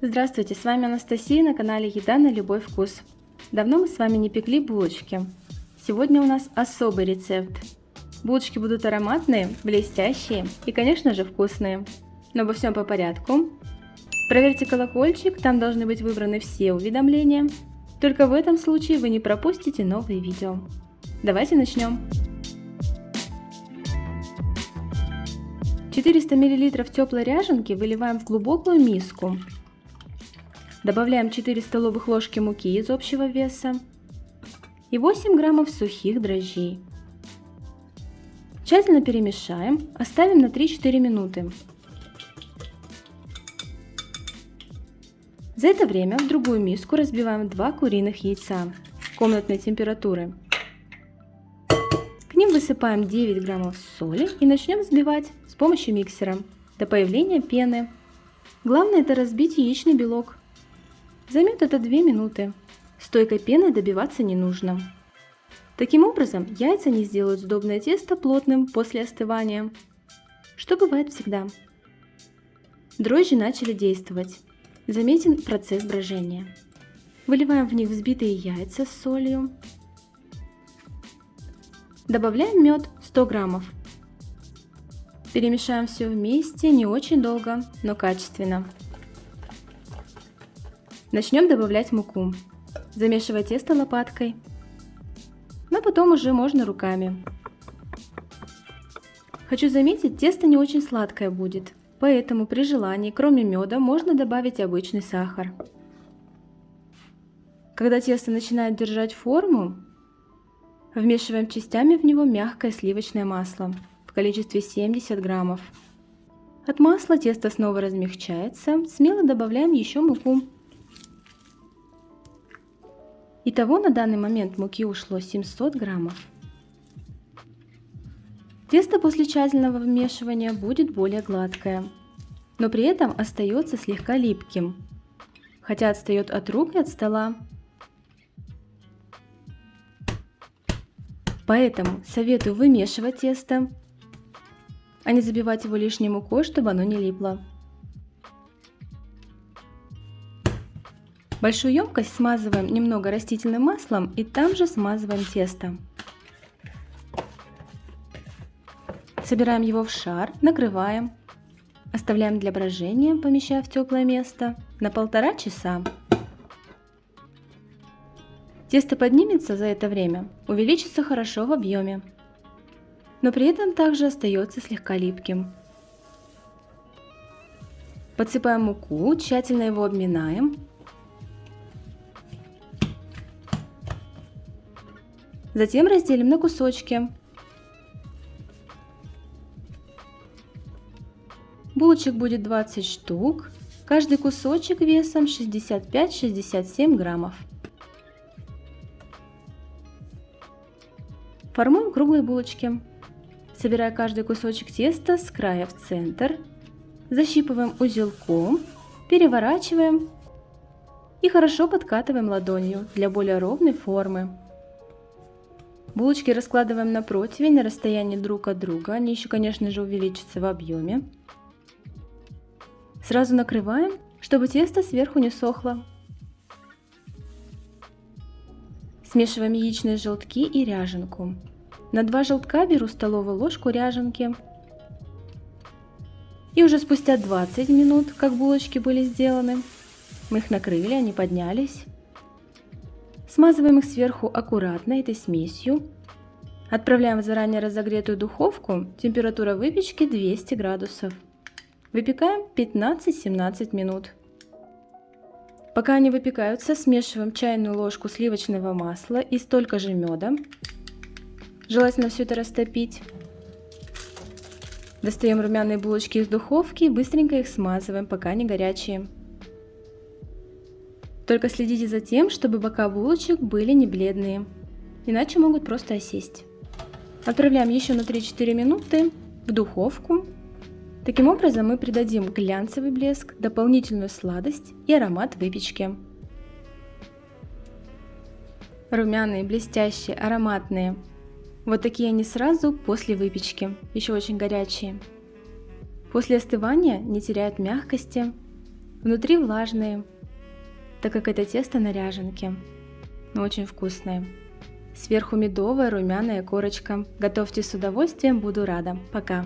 Здравствуйте, с вами Анастасия на канале Еда на любой вкус. Давно мы с вами не пекли булочки. Сегодня у нас особый рецепт. Булочки будут ароматные, блестящие и, конечно же, вкусные. Но обо всем по порядку. Проверьте колокольчик, там должны быть выбраны все уведомления. Только в этом случае вы не пропустите новые видео. Давайте начнем. 400 мл теплой ряженки выливаем в глубокую миску. Добавляем 4 столовых ложки муки из общего веса и 8 граммов сухих дрожжей. Тщательно перемешаем, оставим на 3-4 минуты. За это время в другую миску разбиваем 2 куриных яйца комнатной температуры. К ним высыпаем 9 граммов соли и начнем взбивать с помощью миксера до появления пены. Главное это разбить яичный белок. Займет это 2 минуты. Стойкой пены добиваться не нужно. Таким образом, яйца не сделают сдобное тесто плотным после остывания, что бывает всегда. Дрожжи начали действовать. Заметен процесс брожения. Выливаем в них взбитые яйца с солью. Добавляем мед 100 граммов. Перемешаем все вместе не очень долго, но качественно. Начнем добавлять муку, замешивая тесто лопаткой, но потом уже можно руками. Хочу заметить, тесто не очень сладкое будет, поэтому при желании, кроме меда, можно добавить обычный сахар. Когда тесто начинает держать форму, вмешиваем частями в него мягкое сливочное масло в количестве 70 граммов. От масла тесто снова размягчается, смело добавляем еще муку. Итого на данный момент муки ушло 700 граммов. Тесто после тщательного вмешивания будет более гладкое, но при этом остается слегка липким, хотя отстает от рук и от стола. Поэтому советую вымешивать тесто, а не забивать его лишней мукой, чтобы оно не липло. Большую емкость смазываем немного растительным маслом и там же смазываем тесто. Собираем его в шар, накрываем, оставляем для брожения, помещая в теплое место, на 1,5 часа. Тесто поднимется за это время, увеличится хорошо в объеме, но при этом также остается слегка липким. Подсыпаем муку, тщательно его обминаем. Затем разделим на кусочки. Булочек будет 20 штук, каждый кусочек весом 65-67 граммов. Формуем круглые булочки. Собирая каждый кусочек теста с края в центр, защипываем узелком, переворачиваем и хорошо подкатываем ладонью для более ровной формы. Булочки раскладываем на противень на расстоянии друг от друга, они еще, конечно же, увеличатся в объеме. Сразу накрываем, чтобы тесто сверху не сохло. Смешиваем яичные желтки и ряженку. На 2 желтка беру столовую ложку ряженки. И уже спустя 20 минут, как булочки были сделаны, мы их накрыли, они поднялись. Смазываем их сверху аккуратно этой смесью. Отправляем в заранее разогретую духовку, температура выпечки 200 градусов. Выпекаем 15-17 минут. Пока они выпекаются, смешиваем чайную ложку сливочного масла и столько же меда. Желательно все это растопить. Достаем румяные булочки из духовки и быстренько их смазываем, пока они горячие. Только следите за тем, чтобы бока булочек были не бледные, иначе могут просто осесть. Отправляем еще на 3-4 минуты в духовку. Таким образом мы придадим глянцевый блеск, дополнительную сладость и аромат выпечки. Румяные, блестящие, ароматные. Вот такие они сразу после выпечки, еще очень горячие. После остывания не теряют мягкости. Внутри влажные, так как это тесто на ряженке, но очень вкусное. Сверху медовая румяная корочка. Готовьте с удовольствием, буду рада. Пока!